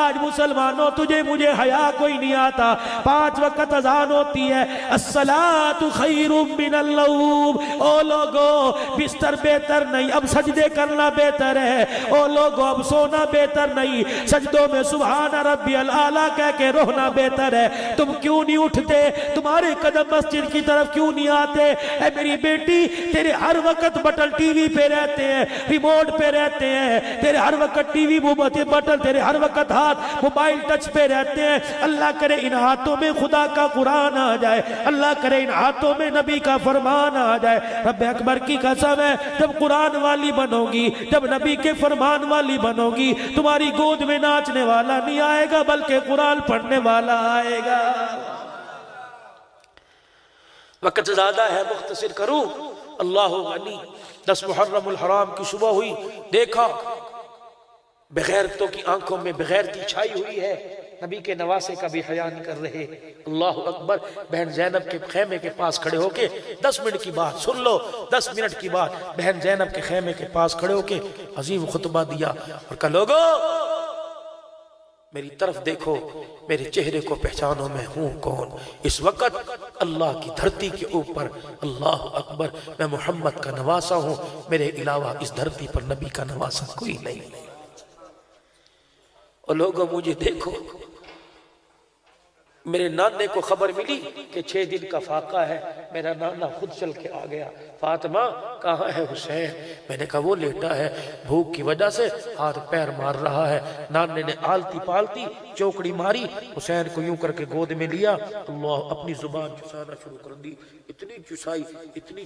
آج مسلمانوں، تجھے مجھے حیا کوئی نہیں آتا۔ 5 وقت اذان ہوتی ہے، الصلاۃ خیر من النوم۔ او لوگو، بستر بہتر نہیں، اب سجدے کرنا بہتر ہے۔ او لوگو، اب سونا بہتر نہیں، سجدوں میں سبحان ربی الاعلیٰ کہہ کے رونا بہتر ہے۔ تم کیوں نہیں اٹھتے؟ تمہارے قدم مسجد کی طرف کیوں نہیں آتے؟ اے میری بیٹی، تیرے ہر وقت بٹن ٹی وی پہ رہتے ہیں، ریموٹ پہ رہتے ہیں، تیرے ہر وقت ٹی وی بٹن، تیرے ہر وقت ہاتھ موبائل ٹچ پہ رہتے ہیں۔ اللہ کرے ان ہاتھوں میں خدا کا قرآن آ جائے، اللہ کرے ان ہاتھوں میں نبی کا فرمان آ جائے۔ رب اکبر کی قسم ہے، جب قرآن والی بنو گی، جب نبی کے فرمان والی بنو گی، تمہاری گود میں ناچنے والا نہیں آئے گا، بلکہ قرآن پڑھنے والا آئے گا۔ وقت زیادہ ہے، مختصر کروں۔ اللہ غنی۔ 10 محرم الحرام کی صبح ہوئی، دیکھا بغیرتوں کی آنکھوں میں بغیرتی چھائی ہوئی ہے، نبی کے نواسے کا بھی حیا نہیں کر رہے۔ اللہ اکبر۔ بہن زینب کے خیمے کے پاس کھڑے ہو کے 10 منٹ کی بات سن لو، 10 منٹ کی بات بہن زینب کے خیمے کے پاس کھڑے ہو کے عظیم خطبہ دیا اور کہا، لوگو میری طرف دیکھو، میرے چہرے کو پہچانو، میں ہوں کون؟ اس وقت اللہ کی دھرتی کے اوپر، اللہ اکبر، میں محمد کا نواسا ہوں، میرے علاوہ اس دھرتی پر نبی کا نواسا کوئی نہیں۔ اور لوگوں مجھے دیکھو، میرے نانے کو خبر ملی کہ 6 دن کا فاقہ ہے، میرا نانا خود چل کے آ گیا، فاطمہ کہاں ہے حسین؟ میں نے کہا وہ لیٹا ہے، بھوک کی وجہ سے ہاتھ پیر مار رہا ہے۔ نانے نے آلتی پالتی چوکڑی ماری، حسین کو یوں کر کے گود میں لیا، اللہ اپنی زبان چسانا شروع کر دی، اتنی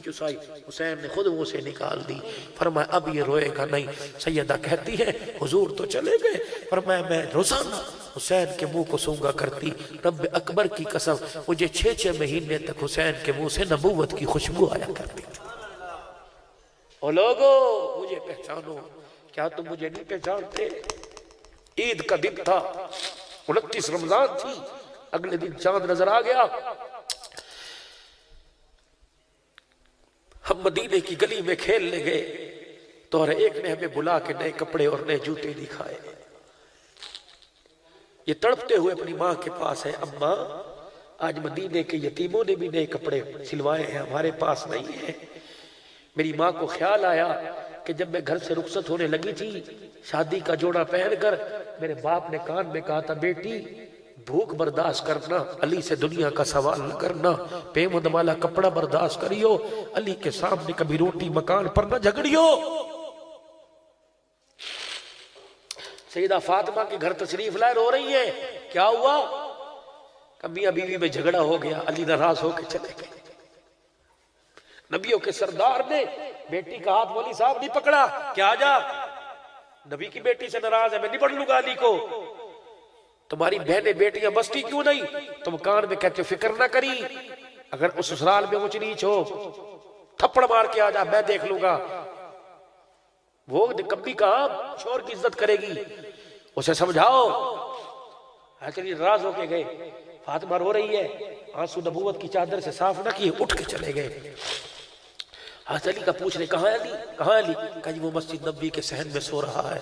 چسائی، حسین نے خود منہ سے نکال دی۔ فرمایا اب یہ روئے گا نہیں۔ سیدہ کہتی ہے حضور تو چلے گئے، فرمایا میں روزانہ حسین کے منہ کو سونگا کرتی، رب اکبر کی قسم مجھے 6 مہینے تک حسین کے منہ سے نبوت کی خوشبو آیا کرتی تھی۔ اور لوگوں مجھے پہچانو، کیا تم مجھے نہیں پہچانتے؟ عید کا دن تھا، 29 رمضان تھی، اگلے دن چاند نظر آ گیا۔ ہم مدینے کی گلی میں کھیلنے گئے تو ایک نے ہمیں بلا کے نئے کپڑے اور نئے جوتے دکھائے۔ یہ تڑپتے ہوئے اپنی ماں کے پاس ہے، اماں آج مدینے کے یتیموں نے بھی نئے کپڑے سلوائے ہیں، ہمارے پاس نہیں ہیں۔ میری ماں کو خیال آیا کہ جب میں گھر سے رخصت ہونے لگی تھی شادی کا جوڑا پہن کر، میرے باپ نے کان میں کہا تھا، بیٹی بھوک برداشت کرنا، علی سے دنیا کا سوال نہ کرنا، پیمند والا کپڑا برداشت کریو، علی کے سامنے کبھی روٹی مکان پر نہ جھگڑیو۔ سیدہ فاطمہ کے گھر تشریف لائے، رو رہی ہے، کیا ہوا؟ میاں بیوی میں جھگڑا ہو گیا، علی ناراض ہو کے چلے گئے۔ نبیوں کے سردار نے بیٹی کا ہاتھ مولی صاحب نہیں پکڑا، کیا جا نبی کی بیٹی سے ناراض ہے، میں نہیں پڑھ لوں گا علی کو۔ تمہاری بہنیں بیٹیاں بستی کیوں نہیں؟ تم کان میں کہتے فکر نہ کری، اگر اس سسرال میں اونچ نیچ ہو تھپڑ مار کے آ جا، میں دیکھ لوں گا۔ وہ کبھی کہا شوہر کی عزت کرے گی، اسے سمجھاؤ۔ علی ناراض ہو کے گئے، فاطمہ رو رہی ہے، آنسو نبوت کی چادر سے صاف نہ کیے، اٹھ کے چلے گئے۔ حضرت علی کا پوچھ رہے کہاں ہے علی، کہاں ہے علی؟ کہا جی وہ مسجد نبوی کے صحن میں سو رہا ہے۔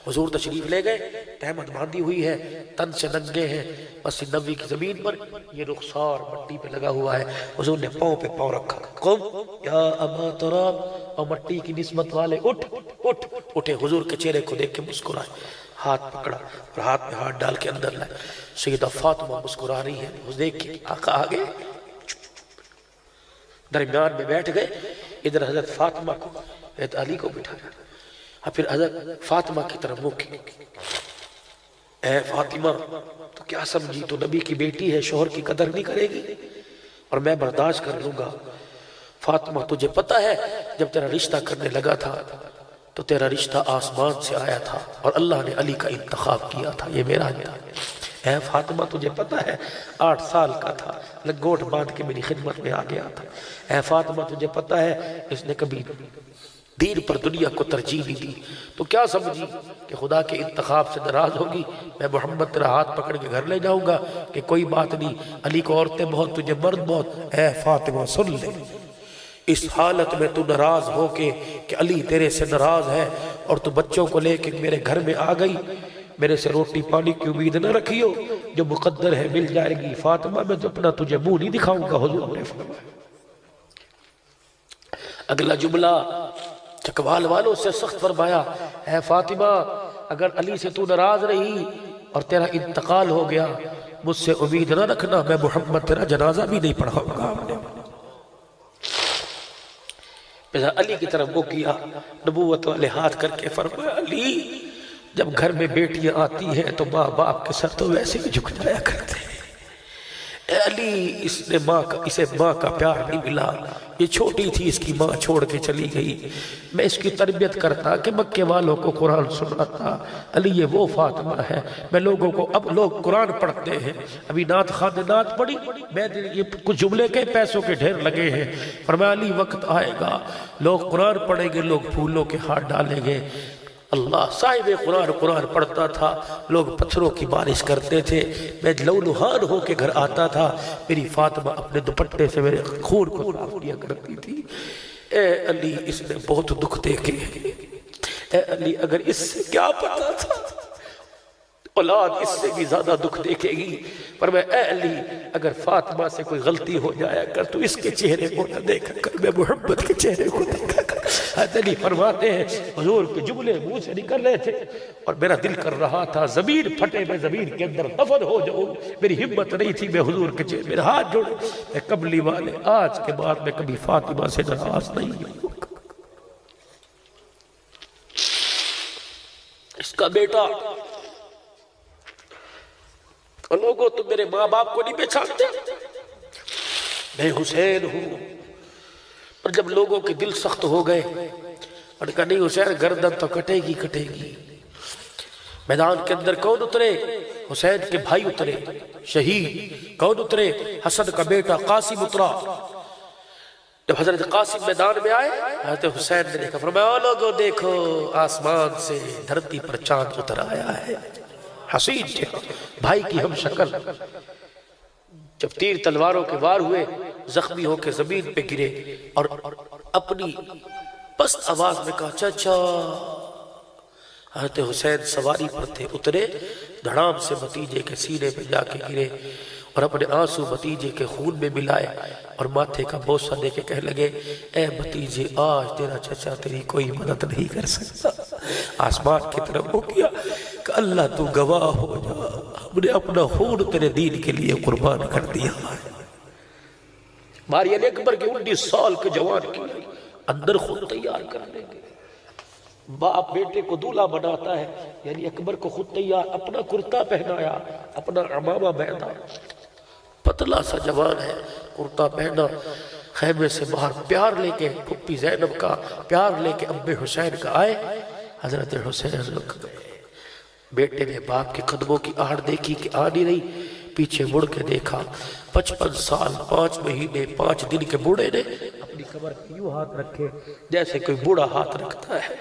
حضور تشریف لے گئے، تہمت باندھی ہوئی ہے، تن سے ننگے ہیں، مسجد نبوی کی زمین پر یہ رخسار مٹی پہ لگا ہوا ہے۔ حضور نے پاؤں پہ پاؤں رکھا، قم یا ابا تراب، اور مٹی کی نسبت والے اٹھ اٹھ اٹھے۔ حضور کے چہرے کو دیکھ کے مسکرائے، ہاتھ پکڑا اور ہاتھ میں ہاتھ ڈال کے اندر لائے۔ سیدہ فاطمہ مسکرا رہی ہے، اس دیکھ کے آقا آگے درمیان میں بیٹھ گئے۔ ادھر حضرت فاطمہ کو حضرت علی کو بٹھایا، اور پھر حضرت فاطمہ کی طرف منہ کی، اے فاطمہ تو کیا سمجھی، تو نبی کی بیٹی ہے، شوہر کی قدر نہیں کرے گی، اور میں برداشت کر لوں گا۔ فاطمہ تجھے پتہ ہے جب تیرا رشتہ کرنے لگا تھا تو تیرا رشتہ آسمان سے آیا تھا اور اللہ نے علی کا انتخاب کیا تھا، یہ میرا تھا۔ اے فاطمہ تجھے پتہ ہے 8 سال کا تھا، لنگوٹ باندھ کے میری خدمت میں آ گیا تھا۔ اے فاطمہ تجھے پتہ ہے اس نے کبھی دین پر دنیا کو ترجیح نہیں دی، تو کیا سمجھی کہ خدا کے انتخاب سے ناراض ہوگی؟ میں محمد تیرا ہاتھ پکڑ کے گھر لے جاؤں گا کہ کوئی بات نہیں، علی کو عورتیں بہت، تجھے مرد بہت۔ اے فاطمہ سن لے، اس حالت میں تو ناراض ہو کے کہ علی تیرے سے ناراض ہے اور تو بچوں کو لے کے میرے گھر میں آ گئی، میرے سے روٹی پانی کی امید نہ رکھیو، جو مقدر ہے مل جائے گی۔ فاطمہ میں تو اپنا تجھے منہ نہیں دکھاؤں گا، حضور نے فرمایا۔ اگلا جملہ چکوال والوں سے سخت فرمایا، اے فاطمہ اگر علی سے تو ناراض رہی اور تیرا انتقال ہو گیا، مجھ سے امید نہ رکھنا، میں محمد تیرا جنازہ بھی نہیں پڑھاؤں گا۔ علی کی طرف وہ کیا، نبوت والے ہاتھ کر کے فرمایا، علی جب گھر میں بیٹیاں آتی ہیں تو ماں باپ کے سر تو ویسے بھی جھک جایا کرتے ہیں۔ اے علی اسے ماں کا پیار نہیں ملا، یہ چھوٹی تھی، اس کی ماں چھوڑ کے چلی گئی، میں اس کی تربیت کرتا کہ مکے والوں کو قرآن سناتا۔ علی یہ وہ فاطمہ ہے، میں لوگوں کو، اب لوگ قرآن پڑھتے ہیں، ابھی نعت خواندے نعت پڑھی، میں یہ کچھ جملے کے پیسوں کے ڈھیر لگے ہیں، فرمایا علی وقت آئے گا لوگ قرآن پڑھیں گے، لوگ پھولوں کے ہاتھ ڈالیں گے۔ اللہ صاحب قرآن پڑھتا تھا، لوگ پتھروں کی بارش کرتے تھے، میں لولوہان ہو کے گھر آتا تھا، میری فاطمہ اپنے دوپٹے سے میرے خون کو صاف کیا کرتی تھی۔ اے علی اس نے بہت دکھ دیکھے، اے علی اگر اس سے کیا پتا تھا اولاد اس سے بھی زیادہ دکھ دیکھے گی، پر میں اے علی اگر فاطمہ سے کوئی غلطی ہو جایا کر تو اس کے چہرے کو نہ دیکھا کر، میں محمد کے چہرے کو دیکھا کر۔ حضرت علی فرماتے ہیں حضور کے جملے منہ سے نکل رہے تھے اور میرا دل کر رہا تھا زمین پھٹے، میں زمین کے اندر دفن ہو جاؤں، میری ہمت نہیں تھی، میں حضور کے چہرے میرا ہاتھ جوڑے، میں کملی والے آج کے بعد میں کبھی فاطمہ سے ناراض نہیں ہوں۔ اس کا بیٹا، اور لوگوں تم میرے ماں باپ کو نہیں پہچانتے، میں حسین ہوں۔ اور جب لوگوں کے دل سخت ہو گئے اور کہا نہیں حسین گردن تو کٹے گی۔ میدان کے اندر کون اترے؟ حسین کے بھائی اترے شہید۔ کون اترے؟ حسن کا بیٹا قاسم اترا۔ جب حضرت قاسم میدان میں آئے، حضرت حسین نے دیکھا، فرمایا لوگوں دیکھو آسمان سے دھرتی پر چاند اتر آیا ہے، حسین چہرہ، بھائی کی ہم شکل۔ جب تیر تلواروں کے وار ہوئے، زخمی ہو کے زمین پہ گرے اور اپنی پست آواز میں کہا چچا۔ حضرت حسین سواری پر تھے، اترے، دھڑام سے بھتیجے کے سینے پہ جا کے گرے اور اپنے آنسو بھتیجے کے خون میں ملائے اور ماتھے کا بوسہ دے کے کہنے لگے، اے بھتیجے آج تیرا چچا تیری کوئی مدد نہیں کر سکتا۔ آسمان کی طرف ہو کیا کہ اللہ تو گواہ ہو جا، ہم نے اپنا خون تیرے دین کے لیے قربان کر دیا ہے۔ ماری علی اکبر کے 19 سال کے جوان کی اندر خود تیار کرنے کے، باپ بیٹے کو دولہا بناتا ہے، یعنی اکبر کو خود تیار، اپنا کرتا پہنایا، اپنا عمامہ پہنا، پتلا سا جوان ہے، کرتا پہنا، خیمے سے باہر پیار لے کے، پھپھی زینب کا پیار لے کے ابے حسین کا آئے۔ حضرت حسین رک گئے، بیٹے نے باپ کے قدموں کی آڑ دیکھی کہ آ نہیں رہی، پیچھے مڑ کے دیکھا، 55 سال 5 مہینے 5 دن کے بوڑھے نے اپنی کمر پہ یوں ہاتھ رکھے جیسے کوئی بوڑھا ہاتھ رکھتا ہے.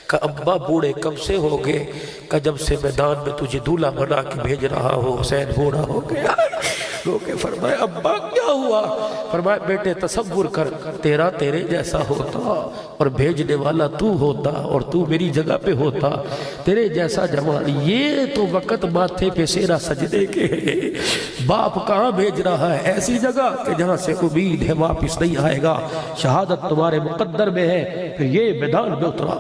کہا ابا بوڑھے کب سے ہو گئے؟ کہا جب سے میدان میں تجھے دولہا بنا کے بھیج رہا ہو حسین بوڑھا ہو گیا. رو کے فرمایا ابا کیا ہوا؟ فرمایا بیٹے تصور کر تیرا تیرے جیسا ہوتا اور بھیجنے والا تو ہوتا اور تو میری جگہ پہ ہوتا، تیرے جیسا جوان. یہ تو وقت ماتھے پہ سیرا سجدے کے ہے. باپ کہاں بھیج رہا ہے؟ ایسی جگہ کہ جہاں سے امید ہے واپس نہیں آئے گا. شہادت تمہارے مقدر میں ہے. پھر یہ میدان میں اترا.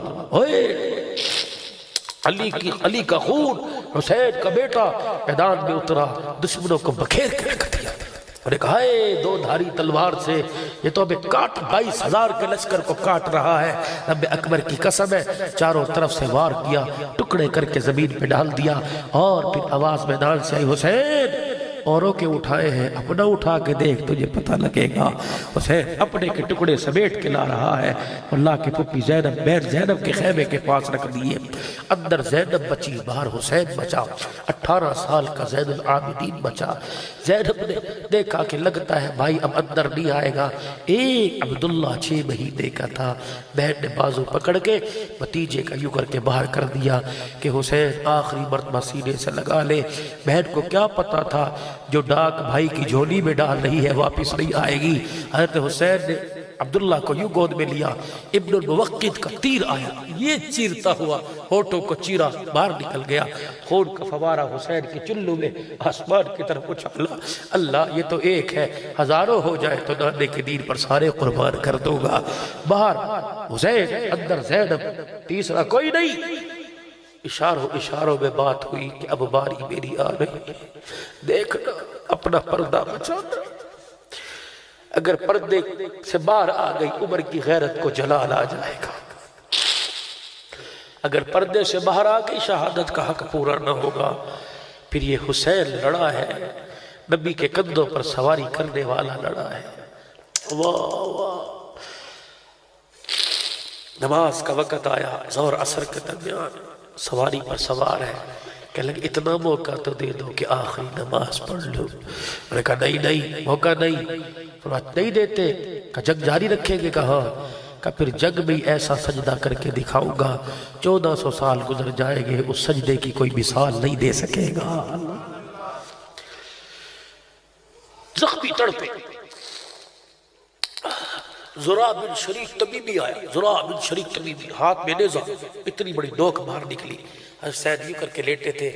علی کا خون، حسین کا بیٹا میدان میں اترا، دشمنوں کو بکھیر کے رکھ دیا. اور نے کہا اے دو دھاری تلوار سے یہ تو ہمیں 22,000 کے لشکر کو کاٹ رہا ہے. رب اکبر کی قسم ہے. چاروں طرف سے وار کیا، ٹکڑے کر کے زمین پہ ڈال دیا. اور پھر آواز میدان سے آئی حسین اوروں کے اٹھائے ہیں، اپنا اٹھا کے دیکھ تجھے پتہ لگے گا. حسین اپنے کے ٹکڑے سمیٹ کے لا رہا ہے. اللہ کی پھپھی زینب بہن زینب کے خیمے کے پاس رکھ دیے. اندر زینب بچی، باہر حسین بچا. 18 سال کا زین العابدین بچا. زینب نے دیکھا کہ لگتا ہے بھائی اب اندر نہیں آئے گا. ایک عبداللہ 6 مہینے کا تھا. بہن نے بازو پکڑ کے بھتیجے کا یوں کر کے باہر کر دیا کہ حسین آخری مرتبہ سینے سے لگا لے. بہن کو کیا پتا تھا جو ڈاک بھائی کی جھولی میں ڈال رہی ہے واپس نہیں آئے گی. حضرت حسین نے عبداللہ کو یوں گود میں لیا. ابن الموقد کا تیر آیا، یہ چیرتا ہوا ہونٹوں کو چیرا، باہر نکل گیا. خون کا فوارہ حسین کی چلو میں آسمان کی طرف اچھالا. اللہ یہ تو ایک ہے، ہزاروں ہو جائے تو نانے کے دین پر سارے قربان کر دوں گا. باہر حسین، اندر زینب، تیسرا کوئی نہیں. اشاروں میں بات ہوئی کہ اب باری میری آ رہی ہے. دیکھنا اپنا پردہ بچانا. اگر پردے سے باہر آ گئی عمر کی غیرت کو جلال آ جائے گا. اگر پردے سے باہر آ گئی شہادت کا حق پورا نہ ہوگا. پھر یہ حسین لڑا ہے، نبی کے کندھوں پر سواری کرنے والا لڑا ہے. واہ واہ. نماز کا وقت آیا، ظہر عصر کے درمیان، سواری پر سوار ہے. کہنے لگے اتنا موقع تو دے دو کہ آخری نماز پڑھ لوں. میں نے کہا نہیں موقع نہیں. فرمایا نہیں دیتے؟ کہا جنگ جاری رکھیں گے؟ کہا. کہا پھر جنگ میں ایسا سجدہ کر کے دکھاؤں گا 1400 سال گزر جائے گے اس سجدے کی کوئی مثال نہیں دے سکے گا. زخمی تڑپے. زرع بن شریک تمیمی آیا. زرع بن شریک تمیمی، ہاتھ میں نیزہ، اتنی بڑی نوک باہر نکلی. حسین یوں کر کے لیٹے تھے،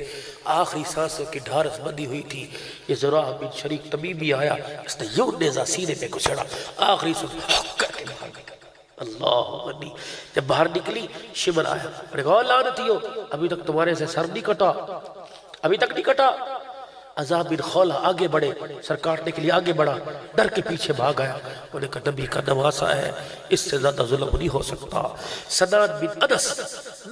آخری سانسوں کی ڈھارس بندی ہوئی تھی. یہ زرع بن شریک تمیمی آیا، اس نے یوں نیزہ سینے پہ گھسڑا. آخری سانس کر کے باہر نکل. اللہ عنی. جب باہر نکلی شمر آیا. میں نے کہا لعنتیو ابھی تک تمہارے سے سر نہیں کٹا، ابھی تک نہیں کٹا. عذاب بن خولہ آگے بڑھے، سر کاٹنے کے لیے آگے بڑھا، ڈر کے پیچھے بھاگ آیا. انہوں نے کہا نبی کا نواسا ہے، اس سے زیادہ ظلم نہیں ہو سکتا. سنان بن انس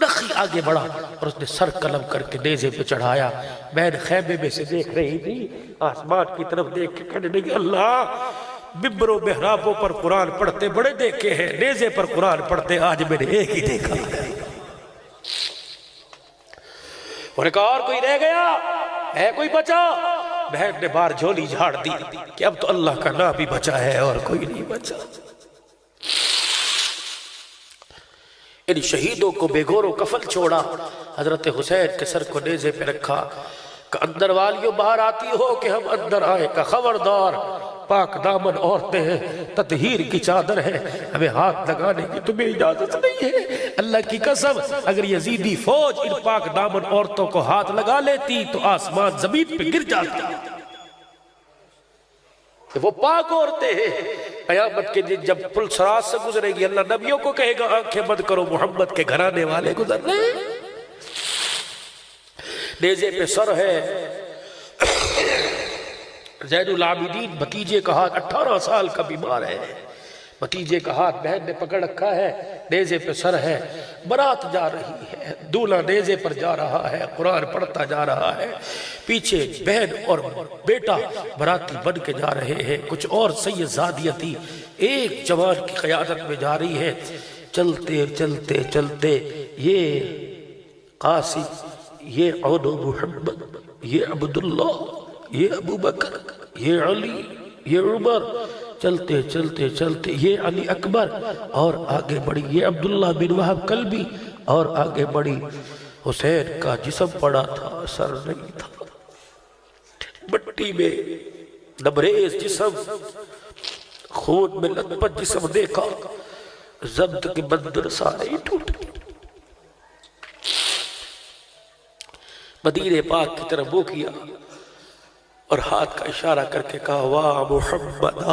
نخی آگے بڑھا اور اس نے سر قلم کر کے نیزے پہ چڑھایا. بہن خیمے میں سے دیکھ رہی تھی، آسمان کی طرف دیکھ کے کہنے لگی اللہ ممبروں محرابوں پر قرآن پڑھتے بڑے دیکھے ہیں، نیزے پر قرآن پڑھتے آج میں نے ایک ہی دیکھا. انہوں نے کہا اور کوئی رہ گیا ہے؟ کوئی بچا؟ بہن نے باہر جھولی جھاڑ دی کہ اب تو اللہ کا نام بھی بچا ہے اور کوئی نہیں بچا. ان شہیدوں کو بے گور و کفن چھوڑا. حضرت حسین کے سر کو نیزے پہ رکھا کہ اندر والیوں باہر آتی ہو کہ ہم اندر آئے. کا خبردار پاک دامن عورتیں ہیں، تطہیر کی چادر ہے، ہمیں ہاتھ لگانے کی تمہیں اجازت نہیں ہے. اللہ کی قسم اگر یزیدی فوج ان پاک دامن عورتوں کو ہاتھ لگا لیتی تو آسمان زمین پہ گر جاتا. وہ پاک عورتیں ہیں. قیامت کے دن جب پل صراط سے گزرے گی اللہ نبیوں کو کہے گا آنکھیں بند کرو محمد کے گھرانے والے گزر رہے. نیزے پہ سر ہے. زین العابدین بھتیجے کا ہاتھ 18 سال کا بیمار ہے، بھتیجے کا ہاتھ بہن نے پکڑ رکھا ہے، نیزے پہ سر ہے. برات جا رہی ہے، دولہا نیزے پر جا رہا ہے، قرآن پڑھتا جا رہا ہے. پیچھے بہن اور بیٹا براتی بن کے جا رہے ہیں. کچھ اور سید زادیہ تھی ایک جوان کی قیادت میں جا رہی ہے. چلتے چلتے چلتے یہ قاسم، یہ عون محمد، یہ عبداللہ، یہ ابو بکر، یہ علی، یہ عمر، چلتے چلتے چلتے یہ علی اکبر اور آگے بڑھی یہ عبداللہ بن وہب کلبی اور آگے بڑھی حسین کا جسم پڑا تھا سر نہیں تھا مٹی میں لبریز جسم خون میں لت پت جسم دیکھا ضبط کے بندر سارے ہی ٹوٹ گئے مدینے پاک کی طرف منہ کیا اور ہاتھ کا اشارہ کر کے کہا واہ محمدہ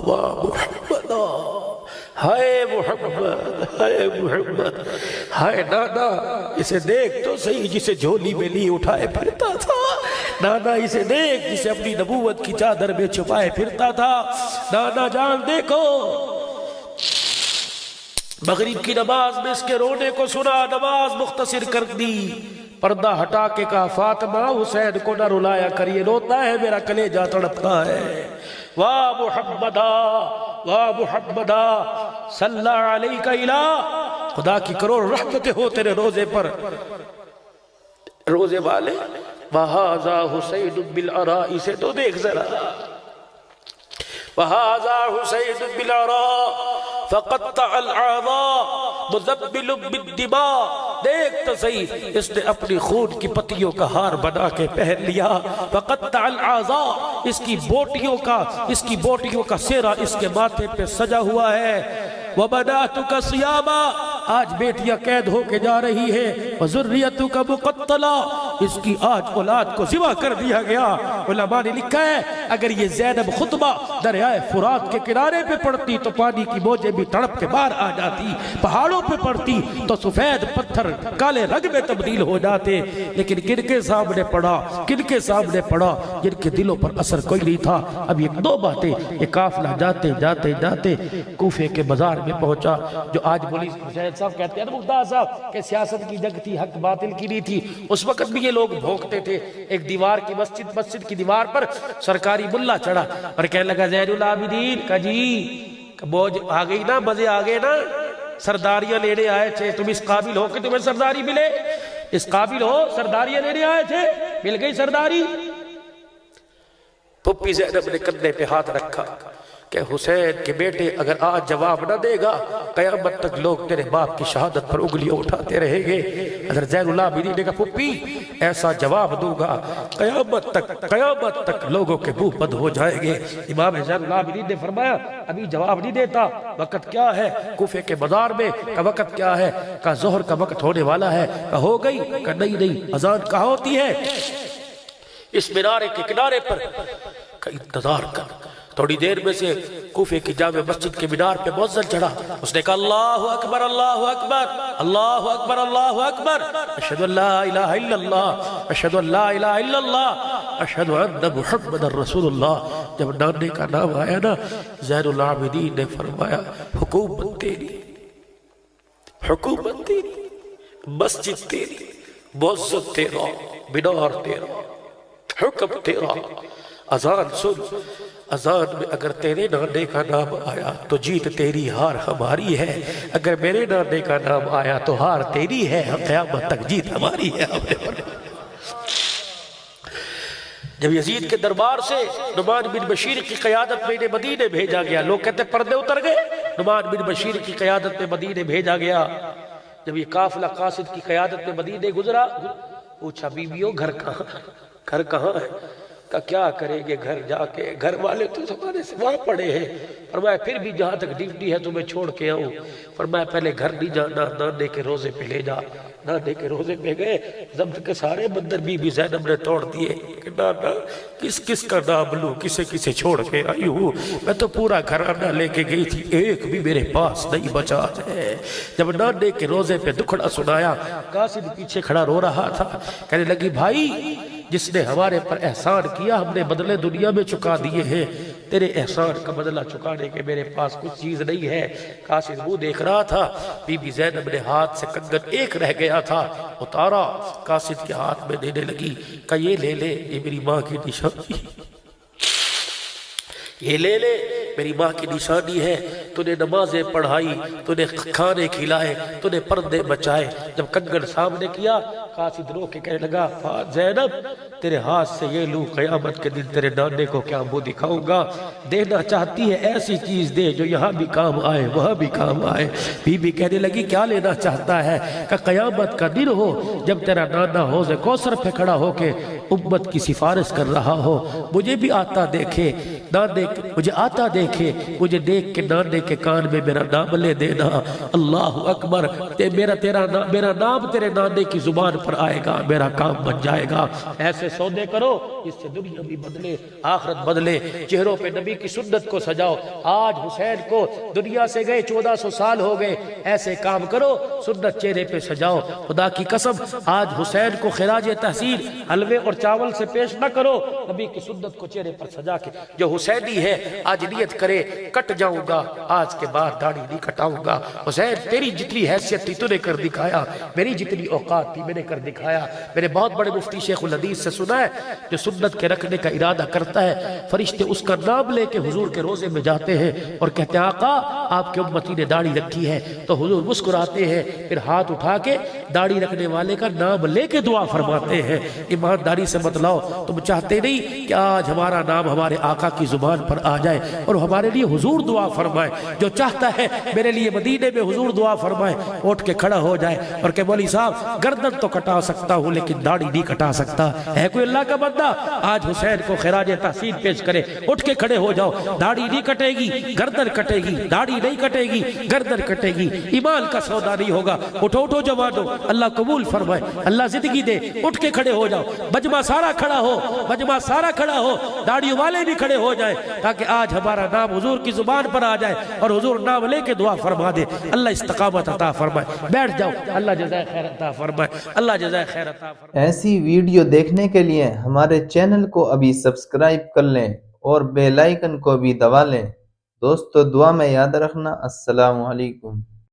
واہ محمدہ ہائے محمد ہائے محمد ہائے نانا اسے دیکھ تو صحیح جسے جھولی میں لی اٹھائے پھرتا تھا نانا اسے دیکھ جسے اپنی نبوت کی چادر میں چھپائے پھرتا تھا نانا جان دیکھو مغرب کی نماز میں اس کے رونے کو سنا نماز مختصر کر دی پردہ ہٹا کے کہا فاطمہ حسین کو نہ رلایا کریے روتا ہے میرا کلیجہ تڑپتا ہے واہ محمدہ واہ محمدہ صلی اللہ علیہ کا الہ خدا کی کروڑ رحمتیں ہو تیرے روزے پر روزے والے وہذا حسین بالعراء اسے تو دیکھ ذرا وہذا حسین بالعراء فقطع العظام مزبل بالدماء دیکھ تو صحیح اس نے اپنی خون کی پتیوں کا ہار بنا کے پہن لیا فقطع العظام اس کی بوٹیوں کا سیرہ اس کے ماتھے پہ سجا ہوا ہے وَبَنَاتُكَ صِيَامًا آج بیٹیاں قید ہو کے جا رہی ہے وَذُرِّيَّتُكَ مُقَتَّلًا اس کی آج اولاد کو ذبح کر دیا گیا علماء نے لکھا ہے اگر یہ زینب خطبہ دریائے فرات کے کنارے پہ پڑتی تو پانی کی موجیں بھی تڑپ کے باہر آ جاتی پہاڑوں پہ پڑتی تو سفید پتھر کالے رنگ میں تبدیل ہو جاتے لیکن کن کے سامنے پڑا جن کے دلوں پر اثر کوئی نہیں تھا اب یہ دو باتیں یہ قافلہ جاتے کوفے کے بازار میں پہنچا جو آج بولی حسین صاحب کہتے ہیں مختار صاحب کہ سیاست کی جنگ تھی حق باطل کی نہیں تھی اس وقت بھی یہ لوگ بھونکتے تھے ایک دیوار کی مسجد کی دیوار پر سرکاری ملا چڑھا اور کہنے لگا زین العابدین کا جی بوجھ آ گئی نا مزے آ گئے نا سرداریاں لینے آئے تھے تم اس قابل ہو کہ تمہیں سرداری ملے اس قابل ہو سرداریاں لینے آئے تھے مل گئی سرداری پھپھی زینب نے کندھے پہ ہاتھ رکھا کہ حسین کے بیٹے اگر آج جواب نہ دے گا قیامت تک لوگ تیرے باپ کی شہادت پر انگلیاں اٹھاتے رہیں گے اگر زین العابدین نے کہا پھپھی ایسا جواب دوں گا قیامت تک لوگوں کے منہ بند ہو جائیں گے امام زین العابدین نے فرمایا ابھی جواب نہیں دیتا وقت کیا ہے کوفے کے بازار میں کا وقت کیا ہے کہا ظہر کا وقت ہونے والا ہے کہا ہو گئی کہا نہیں اذان کہاں ہوتی ہے اس مینارے کے کنارے پر کا انتظار کر تھوڑی دیر میں سے کوفے کی جامع مسجد کے مینار پہ مؤذن چڑھا اس نے کہا اللہ اکبر اللہ اکبر اللہ اکبر اللہ اکبر اشہد ان لا الہ الا اللہ اشہد ان لا الہ الا اللہ اشہد ان محمد رسول اللہ جب نانے کا نام آیا نا زین العابدین نے فرمایا حکومت تیری مسجد تیری مؤذن تیرا مینار تیرا حکم تیرا اذان سن اذان میں اگر تیرے نانے کا نام آیا تو جیت تیری ہار ہماری ہے اگر میرے نانے کا نام آیا تو ہار تیری ہے قیامت تک جیت ہماری ہے جب یزید کے دربار سے نعمان بن بشیر کی قیادت میں انہیں مدینے بھیجا گیا لوگ کہتے پردے اتر گئے نعمان بن بشیر کی قیادت میں مدینے بھیجا گیا جب یہ قافلہ قاصد کی قیادت میں مدینے گزرا پوچھا بیویوں گھر کہاں ہے کہ کیا کریں گے گھر جا کے گھر والے تو ہمارے سے وہاں پڑے ہیں فرمایا پھر بھی جہاں تک ڈیوٹی ہے تمہیں چھوڑ کے آؤں فرمایا پہلے گھر نہیں جانا نانے کے روزے پہ لے جا نانے کے روزے پہ گئے ضبط کے سارے بندر بی بی زینب نے توڑ دیے کہ نانا کس کا نام لوں کسے چھوڑ کے آئی ہوں میں تو پورا گھرانہ لے کے گئی تھی ایک بھی میرے پاس نہیں بچا ہے جب نانے کے روزے پہ دکھڑا سنایا قاصد پیچھے کھڑا رو رہا تھا کہنے لگی بھائی جس نے ہمارے پر احسان کیا ہم نے بدلے دنیا میں چکا دیے ہیں تیرے احسان کا بدلہ چکانے کے میرے پاس کچھ چیز نہیں ہے قاصد وہ دیکھ رہا تھا بی بی زینب نے ہاتھ سے کنگن ایک رہ گیا تھا اتارا قاصد کے ہاتھ میں دینے لگی کہ یہ لے یہ میری ماں کی نشانی یہ لے میری ماں کی نشانی ہے تو نے نمازیں پڑھائی تو نے کھانے کھلائے تو نے پردے بچائے جب کنگن سامنے کیا قاصد رو کے کہنے لگا زینب تیرے ہاتھ سے یہ لوں قیامت کے دن تیرے نانے کو کیا منہ دکھاؤں گا، دینا چاہتی ہے ایسی چیز دے جو یہاں بھی کام آئے وہاں بھی کام آئے۔ بی بی کہنے لگی کیا لینا چاہتا ہے؟ کہ قیامت کا دن ہو جب تیرا نانا حوض کوثر پہ کھڑا ہو کے امت کی سفارش کر رہا ہو، مجھے بھی آتا دیکھے، مجھے آتا دیکھے، مجھے دیکھ کے نانے کے کان میں میرا نام لے دینا۔ اللہ اکبر، میرا نام تیرے نانے کی زبان پر آئے گا، میرا کام بن جائے گا۔ ایسے سودے کرو اس سے دنیا بھی بدلے آخرت بدلے۔ چہروں پہ نبی کی سنت کو سجاؤ۔ آج حسین کو دنیا سے گئے 1400 سال ہو گئے، ایسے کام کرو سنت چہرے پہ سجاؤ۔ خدا کی قسم آج حسین کو خراج تحسین حلوے اور چاول سے پیش نہ کرو، نبی کی سنت کو چہرے پر سجا کے۔ جو حسینی ہے آج نیت کرے کٹ جاؤں گا، آج کے بعد داڑھی نہیں کٹاؤں گا۔ حسین تیری جتنی حیثیت تھی تو نے کر دکھایا، میری جتنی اوقات تھی میں نے کر دکھایا۔ میں نے بہت بڑے مفتی شیخ الحدیث سے سنا ہے جو سنت کے رکھنے کا ارادہ کرتا ہے فرشتے اس کا نام لے کے حضور کے روزے میں جاتے ہیں اور کہتے ہیں آقا آپ کے امتی نے داڑھی رکھی ہے، تو حضور مسکراتے ہیں، پھر ہاتھ اٹھا کے داڑھی رکھنے والے کا نام لے کے دعا فرماتے ہیں۔ ایمانداری سے بتلاؤ تم چاہتے نہیں کہ آج ہمارا نام ہمارے آقا کی زبان پر آ جائے اور ہمارے لیے حضور دعا فرمائے؟ جو چاہتا ہے میرے لیے مدینے میں حضور دعا فرمائے، اٹھ کے کھڑا ہو جائے اور کہ مولوی صاحب گردن تو کٹا سکتا ہوں لیکن داڑھی نہیں کٹا سکتا۔ ہے کوئی اللہ کا بندہ آج حسین کو خراج تحسین پیش کرے؟ اٹھ کے کھڑے ہو جاؤ، داڑھی نہیں کٹے گی گردن کٹے گی، داڑھی نہیں کٹے گی گردن کٹے گی، ایمان کا سودا نہیں ہوگا۔ اٹھو اٹھو جوانو، اللہ قبول فرمائے، اللہ زندگی دے۔ اٹھ کے کھڑے ہو جاؤ، مجمع سارا کھڑا ہو، مجمع سارا کھڑا ہو، داڑھی والے بھی کھڑے ہو جائیں تاکہ آج ہمارا نام حضور کی زبان پر آ جائے اور حضور نام لے کے دعا فرما دے۔ اللہ استقامت عطا فرمائے۔ بیٹھ جاؤ، اللہ جزائے خیر عطا فرمائے، اللہ جزائے خیر عطا فرمائے۔ ایسی ویڈیو دیکھنے کے لیے ہمارے چینل کو ابھی سبسکرائب کر لیں اور بیل آئیکن کو بھی دبا لیں۔ دوستو دعا میں یاد رکھنا۔ السلام علیکم۔